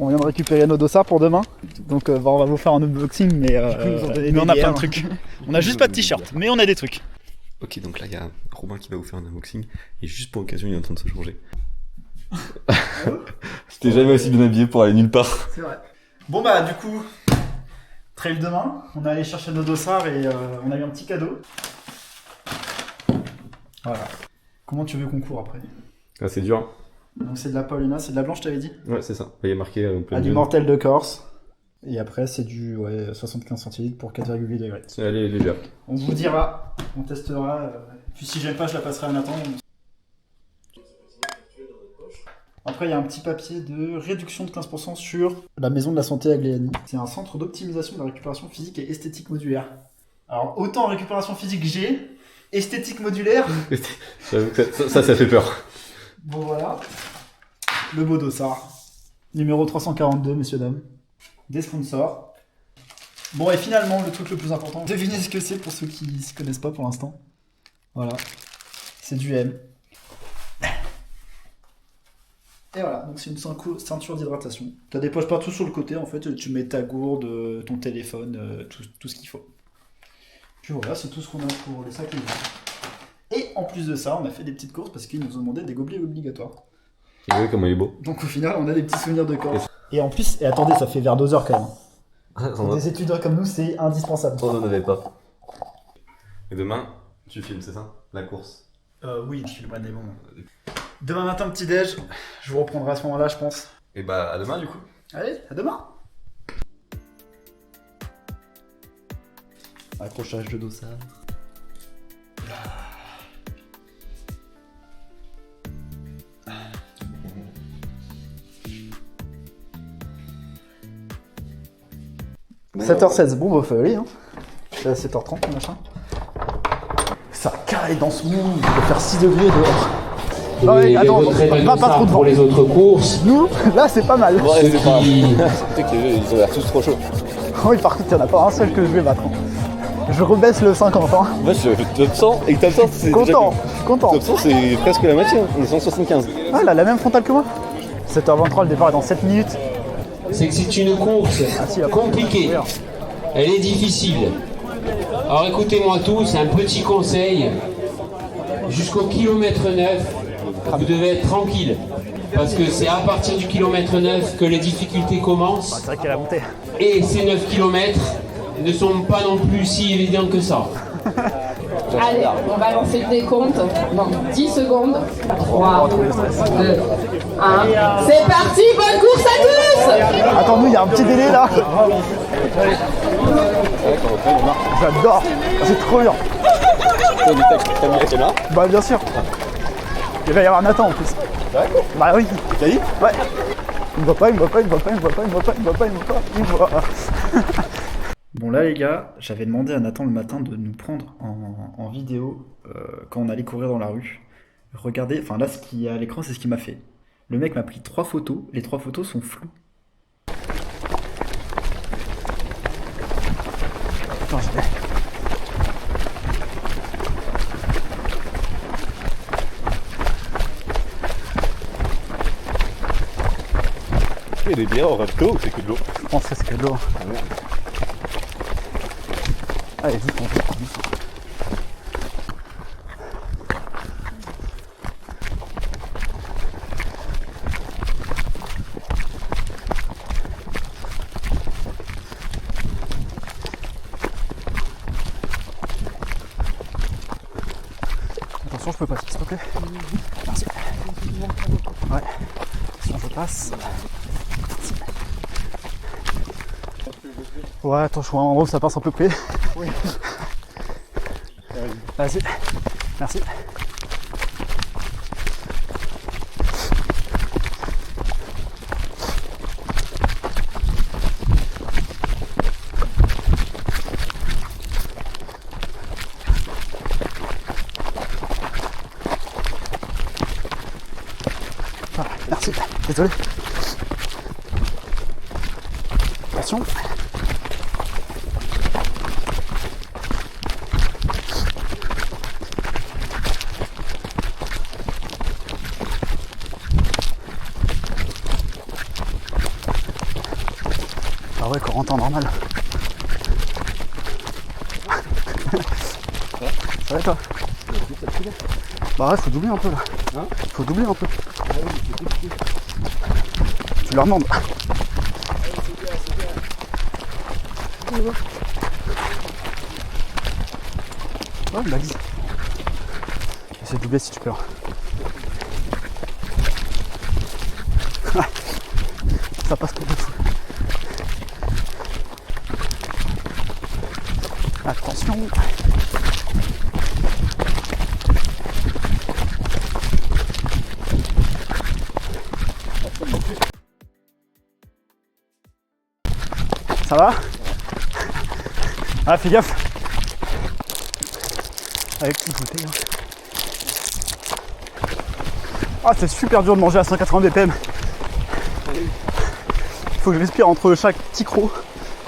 On vient de récupérer nos dossards pour demain. Donc on va vous faire un unboxing, mais on a plein de trucs. On a juste pas de t-shirt, mais on a des trucs. Ok, donc là il y a Robin qui va vous faire un unboxing et juste pour l'occasion il est en train de se changer. J'étais jamais aussi bien habillé pour aller nulle part. C'est vrai. Bon bah du coup, trail demain, on est allé chercher nos dossards et on a eu un petit cadeau. Voilà. Comment tu veux qu'on court après? Ah, c'est dur. Donc c'est de la Paulina, c'est de la blanche, je t'avais dit? Ouais, c'est ça. Il y a marqué du Mortel de Corse. Et après c'est du 75 centilitres pour 4,8 degrés. Elle est légère. On vous dira, on testera. Puis si j'aime pas, je la passerai à Nathan. Après, il y a un petit papier de réduction de 15% sur la Maison de la Santé à Gléanie. C'est un centre d'optimisation de la récupération physique et esthétique modulaire. Alors, autant récupération physique j'ai, esthétique modulaire. J'avoue que ça fait peur. Bon, voilà. Le beau dossard. Numéro 342, messieurs, dames. Des sponsors. Bon, et finalement, le truc le plus important, devinez ce que c'est pour ceux qui ne s'y connaissent pas pour l'instant. Voilà. C'est du M. Et voilà, donc c'est une ceinture d'hydratation. T'as des poches partout sur le côté, en fait, tu mets ta gourde, ton téléphone, tout ce qu'il faut. Puis voilà, c'est tout ce qu'on a pour les sacs et Et en plus de ça, on a fait des petites courses parce qu'ils nous ont demandé des gobelets obligatoires. Et oui, comment il est beau. Donc au final, on a des petits souvenirs de Corse. Et en plus, et attendez, ça fait vers 2 heures quand même. Pour des étudiants comme nous, c'est indispensable. On n'en avait pas. Et demain, tu filmes, c'est ça? La course? Oui, je filmerai des moments. Demain matin, petit-déj, je vous reprendrai à ce moment-là, je pense. Et bah, à demain du coup. Allez, à demain. Accrochage de dossard. Bon, 7h16, bon bah faut aller hein. C'est à 7h30 machin. Ça caille dans ce monde, il va faire 6 degrés dehors. Non, mais attends, pas trop de vent. Pour les autres courses. Nous, là c'est pas mal. Ouais, c'est pas ils ont l'air tous trop chauds. Oui, par contre, il n'y en a pas un seul que je vais battre. Je rebaisse le 50 ans. Moi, top 100 et top 100, c'est content, content. Top 100, c'est presque la moitié, on est 175. Ah, elle a la même frontale que moi. 7h23, le départ est dans 7 minutes. C'est que c'est une course compliquée. Elle est difficile. Alors écoutez-moi tous, un petit conseil. Jusqu'au kilomètre 9, vous devez être tranquille. Parce que c'est à partir du kilomètre 9 que les difficultés commencent. C'est vrai qu'elle a monté. Et ces 9 kilomètres ne sont pas non plus si évidents que ça. Allez, on va lancer le décompte dans 10 secondes. 3, 2, 1. C'est parti, bonne course à tous! Attends, nous, il y a un petit délai là. J'adore, c'est trop bien. Bah, bien sûr. Il va y avoir Nathan en plus. Bah oui. T'as dit? Ouais. Il me voit pas, il me voit pas, il me voit pas, il me voit pas, il me voit pas, il me voit pas, il me voit pas, il me voit. Bon là les gars, j'avais demandé à Nathan le matin de nous prendre en vidéo quand on allait courir dans la rue. Regardez, enfin là ce qui est à l'écran c'est ce qu'il m'a fait. Le mec m'a pris 3 photos, les 3 photos sont floues. Attends, je vais... Il est bien en rafto ou c'est que de l'eau? Je pense que c'est que de l'eau. Allez, vite, on fait. Attention, je peux passer, s'il te plaît. Merci. Ouais. Attention, je passe. Ouais, attends, je vois en haut, ça passe à peu près. Oui. Vas-y. Merci. Ah, merci. Désolé. Attention. ouais, Corentin, normal. Ça va toi? Bah ouais, faut doubler un peu là. Hein? Faut doubler un peu. Tu leur demandes. Ouais, bah dis. Essaie de doubler si tu peux. Ça passe pour de fou. Attention. Ça va? Ah, fais gaffe. Avec petite bouteille. Ah, c'est super dur de manger à 180 BPM. Il faut que je respire entre chaque petit croc.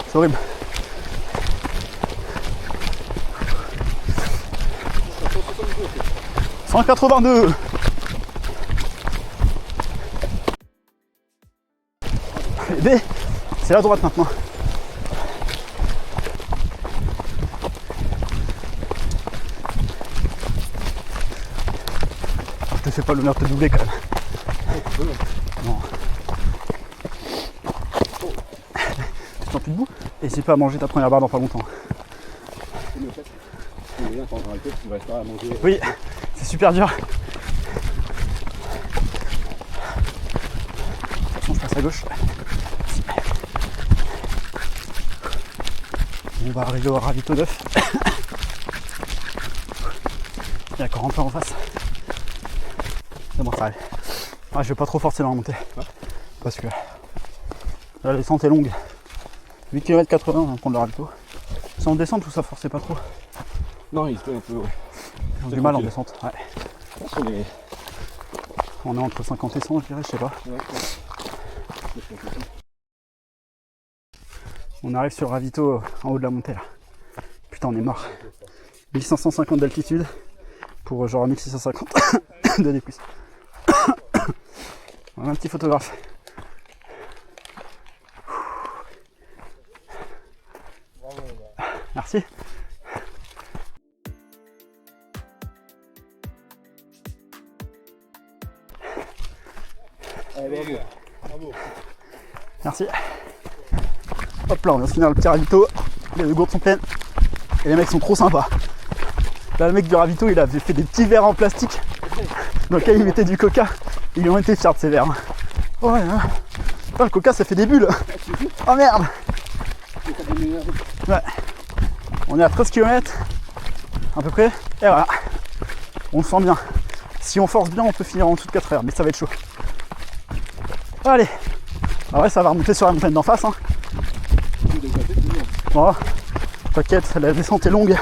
C'est horrible. « 182 » B, c'est la droite maintenant. Je te fais pas l'honneur de te doubler quand même. Non. Tu t'en plus debout? Et n'hésite pas à manger ta première barre dans pas longtemps. Oui, c'est super dur. Attention, je passe à gauche. On va arriver au ravito 9. Il y a Corentin en face. C'est bon, ça arrive. Ah, je vais pas trop forcer dans la montée. Parce que la descente est longue. 8 km 80, on va prendre le ravito. Si on descend, tout ça, forcez pas trop. Non, il se fait un peu, ouais. Ils ont du mal en descente. Ouais. On est entre 50 et 100, je dirais, je sais pas. On arrive sur le ravito en haut de la montée là. Putain, on est mort. 1550 d'altitude pour genre 1650 de D+. On a un petit photographe. Merci. Allez, bravo. Merci. Hop là, on vient de finir le petit ravito. Les deux gourdes sont pleines. Et les mecs sont trop sympas. Là, le mec du ravito, il avait fait des petits verres en plastique dans lesquels il mettait du coca. Ils ont été fiers de ces verres. Oh ouais, hein. Oh, le coca, ça fait des bulles. Oh merde. Ouais. On est à 13 km à peu près. Et voilà. On le sent bien. Si on force bien, on peut finir en dessous de 4 heures. Mais ça va être chaud. Allez. Ah ouais, ça va remonter sur la montagne d'en face. Hein. Bon, t'inquiète, la descente est longue.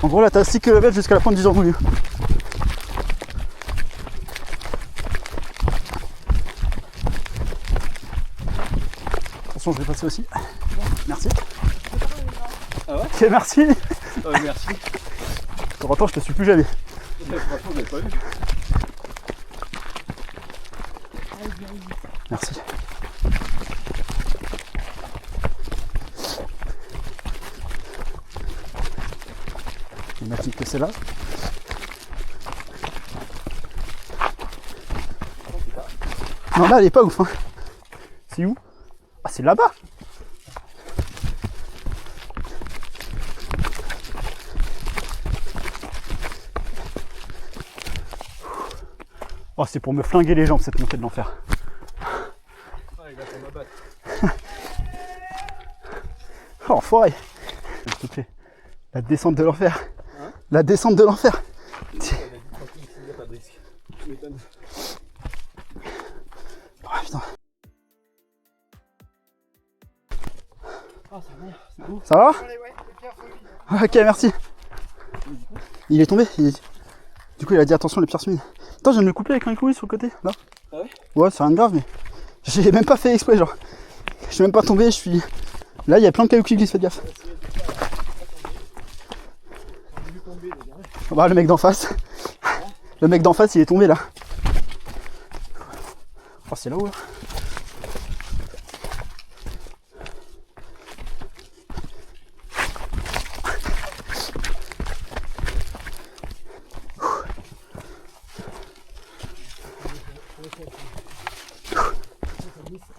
En gros, là, t'as 6 km jusqu'à la pointe du Jambouillet. Attention, je vais passer aussi. Merci. Ah ouais? Ok, merci. Ah ouais, merci. Pour autant, je te suis plus jamais. Franchement, je l'avais pas vu. Merci. Il m'a dit que c'est là. Non, là, elle est pas ouf. Hein. C'est où? Ah, c'est là-bas. Oh, c'est pour me flinguer les jambes cette montée de l'enfer. Oh, enfoiré. S'il te plaît. La descente de l'enfer. Hein? La descente de l'enfer. Oh putain. Ça va? Ok, merci. Il est tombé. Du coup, il a dit attention, les pierres sont humides. Attends, je viens de le couper avec un couille sur le côté, là. Ah ouais? Ouais, c'est rien de grave, mais j'ai même pas fait exprès, genre. Je suis même pas tombé, je suis... Là, il y a plein de cailloux qui glissent, faites gaffe. Bah, le mec d'en face. Le mec d'en face, il est tombé, là. Oh, c'est là-haut, là.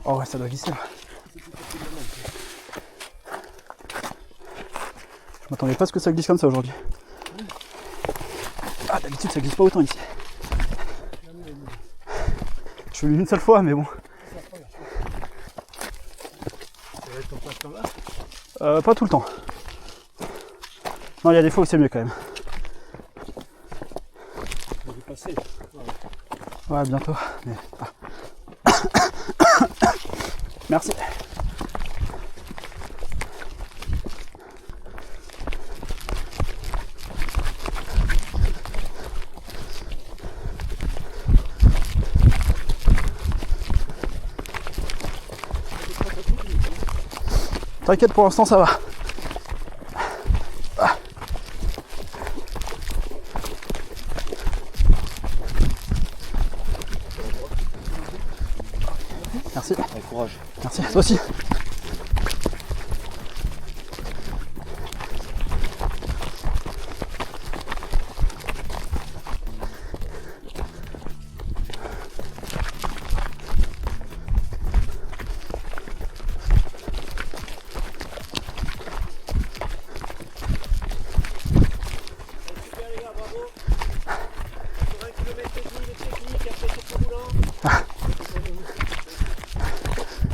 Oh ouais, ça doit glisser là. Je m'attendais pas à ce que ça glisse comme ça aujourd'hui. Ah, d'habitude ça glisse pas autant ici. Je suis venu une seule fois, mais bon. Pas tout le temps. Non, il y a des fois où c'est mieux quand même. Ouais, bientôt. Mais... ah. Merci. T'inquiète, pour l'instant ça va. Merci. Bon courage. Merci, toi aussi.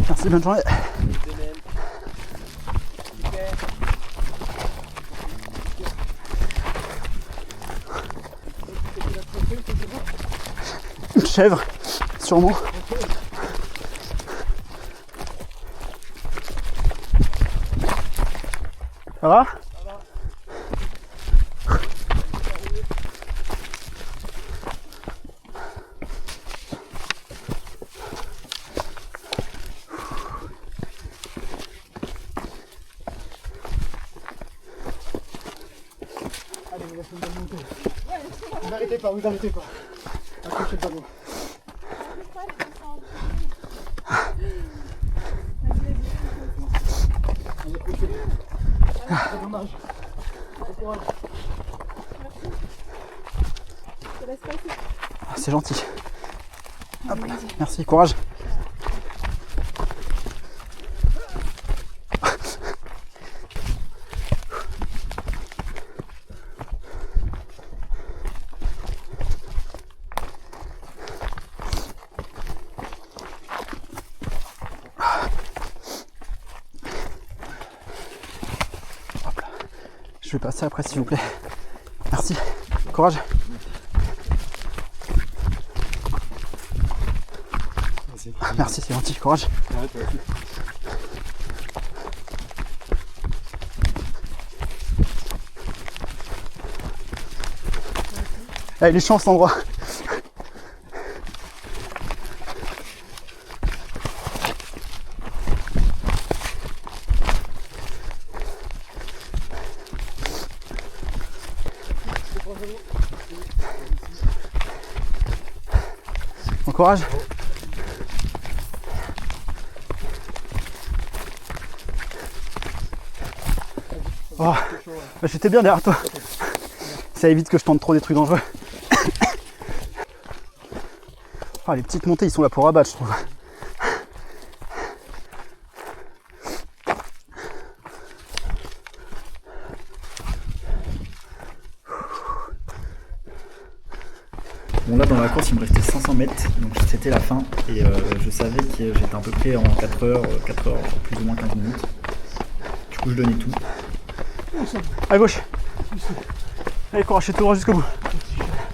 Merci, bonne journée. Une chèvre, sûrement. Ça va ? Allez, vous laissez une bonne montée. Vous n'arrêtez pas, vous arrêtez pas. Accrochez le ballon. Allez, accrochez. C'est dommage. Bon courage. Ah, c'est gentil. Hop, merci, courage. Je vais passer après s'il vous plaît. Merci. Courage. Merci, c'est gentil. Courage. Eh, il est chiant cet endroit. Bon courage. Oh, bah, j'étais bien derrière toi. Ça évite que je tente trop des trucs dangereux. Oh, les petites montées, ils sont là pour abattre, je trouve. Bon là dans la course il me restait 500 mètres, donc c'était la fin et je savais que j'étais à peu près en 4 heures plus ou moins 15 minutes. Du coup je donnais tout. À gauche. Allez, courage, tout droit jusqu'au bout.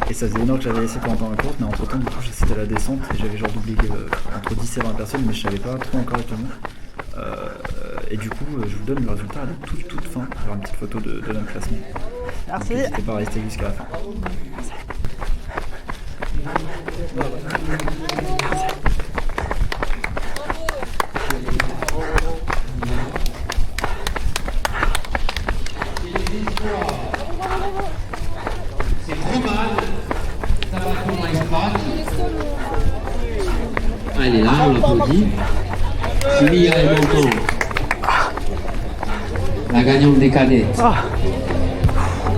Et ça faisait une heure que j'avais laissé pendant la course, mais entre temps du coup c'était la descente et j'avais genre doublé entre 10 et 20 personnes, mais je savais pas trop encore tenir. Et du coup je vous donne le résultat à la toute fin. Je vais avoir une petite photo de notre classement. Merci. N'hésitez pas à rester jusqu'à la fin. C'est Roman, Tabaton Expat. Elle est là, on l'applaudit. Julie Monton, la gagnante des cadettes.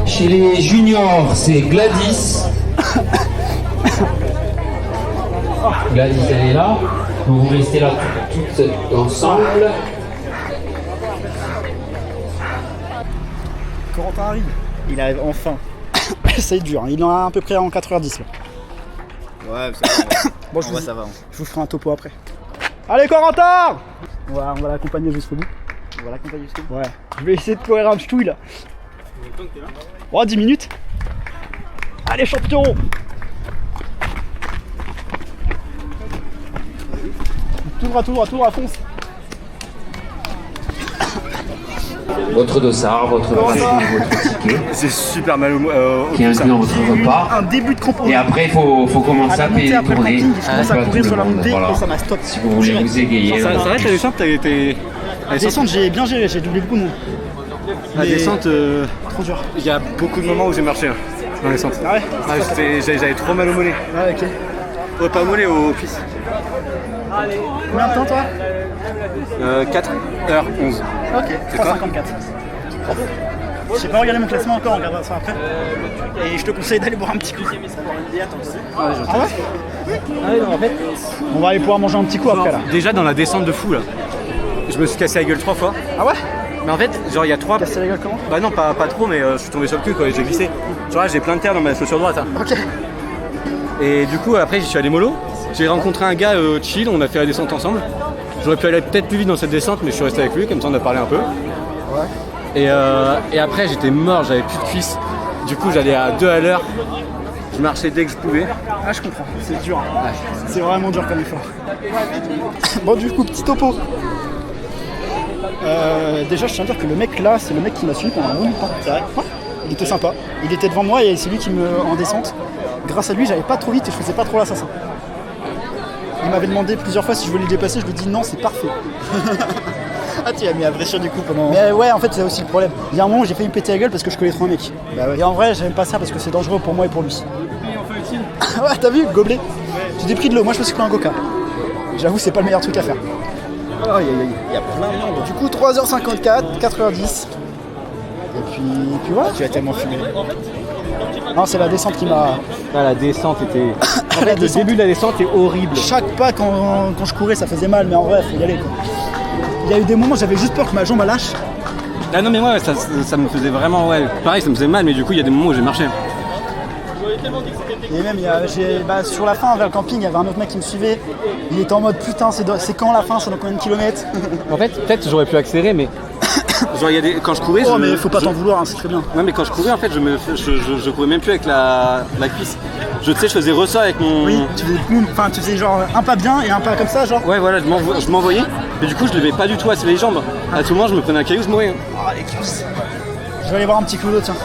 Chez les juniors, c'est Gladys. Gladys, elle est là. Vous restez là toutes ensemble. Corentin arrive. Il arrive enfin. C'est dur, hein. Il en a à peu près en 4h10 là. Ouais, ça va. Bon, ça va. je vous ferai un topo après. Allez Corentin! On va l'accompagner jusqu'au bout. On va l'accompagner jusqu'au bout. Ouais. Je vais essayer de courir un petit là. Oh, 10 minutes. Allez champion! Tout droit, fonce. Votre dossard, votre bracelet, votre ticket. C'est super mal Qui est inclus dans votre repas. Un début de crampon. Et après, il faut commencer à payer les tournées. Je commence à courir sur la montée et ça m'a stop. Si vous voulez vous égayer. Ça va, la descente, La descente, j'ai bien géré, j'ai doublé beaucoup de monde. La descente, Trop dur. il y a beaucoup de moments où j'ai marché dans la descente. Ah ouais? J'avais trop mal au mollet. Ouais, ok. Ouais, pas au mollet, aux cuisses. Combien de temps toi? 4h11. Ok, 3,54. J'ai pas regardé mon classement encore, on regardera ça après. Et je te conseille d'aller boire un petit coup. Ah ouais? En fait, on va aller pouvoir manger un petit coup après là. Déjà dans la descente de fou là, je me suis cassé la gueule 3 fois. Ah ouais? Mais en fait, genre il y a 3. Casser la gueule comment? Bah non, pas trop, mais je suis tombé sur le cul quoi, et j'ai glissé. Genre là, j'ai plein de terre dans ma chaussure droite. Hein. Ok. Et du coup, après, j'y suis allé mollo. J'ai rencontré un gars chill, on a fait la descente ensemble. J'aurais pu aller peut-être plus vite dans cette descente, mais je suis resté avec lui, comme ça on a parlé un peu. Ouais. Et après, j'étais mort, j'avais plus de cuisses. Du coup, j'allais à 2 à l'heure. Je marchais dès que je pouvais. Ah, je comprends, c'est dur. Ouais. C'est vraiment dur comme effort. Bon, du coup, petit topo. Déjà, je tiens à dire que le mec là, c'est le mec qui m'a suivi pendant un bon bout de temps. C'est vrai? Ouais. Il était sympa. Il était devant moi et c'est lui qui me. En descente. Grâce à lui, j'allais pas trop vite et je faisais pas trop l'assassin. Il m'avait demandé plusieurs fois si je voulais le dépasser, je lui ai dit non, c'est parfait. Ah, tu as mis la pression du coup pendant. Mais ouais, en fait, c'est aussi le problème. Il y a un moment où j'ai failli me péter la gueule parce que je connais trop un mec. Bah ouais. Et en vrai, j'aime pas ça parce que c'est dangereux pour moi et pour lui. Ouais, t'as vu, gobelet. J'ai des prix de l'eau, moi je me suis pris un Goka. J'avoue, c'est pas le meilleur truc à faire. Aïe aïe aïe, il y a plein de monde. Du coup, 3h54, 4h10. Et puis voilà. Tu as tellement fumé. Non, c'est la descente qui m'a. Ah, la descente était. En fait, le descente. début de la descente est horrible. Chaque pas quand je courais, ça faisait mal, mais en vrai, faut y aller quoi. Il y a eu des moments où j'avais juste peur que ma jambe elle lâche. Ah non, mais ouais, ça me faisait vraiment. Ouais, pareil, ça me faisait mal, mais du coup, il y a des moments où j'ai marché. Et même, sur la fin, vers le camping, il y avait un autre mec qui me suivait. Il était en mode putain, c'est quand la fin, c'est dans combien de kilomètres? En fait, peut-être j'aurais pu accélérer, mais. Genre, quand je courais. Oh, mais faut pas t'en vouloir, hein, c'est très bien. Ouais, mais quand je courais, en fait, je courais même plus avec la cuisse. Tu sais, je faisais ressort avec mon. Oui, tu faisais genre un pas bien et un pas comme ça, genre. Ouais, voilà, je m'envoyais. Mais du coup, je levais pas du tout assez les jambes. À tout moment, je me prenais un caillou, je mourais. Oh, les cuisses. Je vais aller boire un petit coup d'eau, tiens.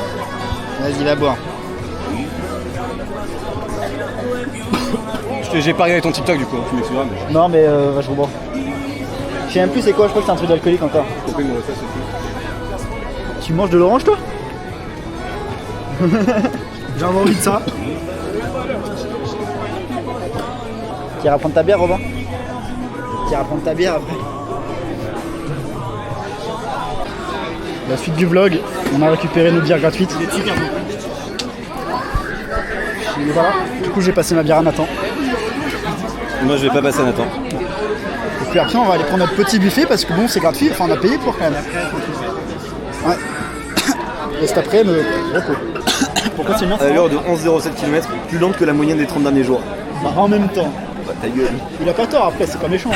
Vas-y, va boire. J'ai pas regardé ton TikTok du coup, tu m'excuseras. Mais... Non, mais je bois. Je sais même plus c'est quoi, je crois que c'est un truc d'alcoolique encore. Tu manges de l'orange toi? J'ai envie de ça. Tu iras prendre ta bière, Robin? Tu iras prendre ta bière après. La suite du vlog, on a récupéré nos bières gratuites. Et voilà, du coup j'ai passé ma bière à Nathan. Moi, je vais pas passer à Nathan. Et puis après on va aller prendre notre petit buffet parce que bon c'est gratuit, enfin on a payé pour quand même. Ouais. Et cet après me repos. Pourquoi c'est bien? À l'heure de 11,07 km, plus lente que la moyenne des 30 derniers jours. Bah en même temps. Bah ta gueule. Il a pas tort après, c'est pas méchant.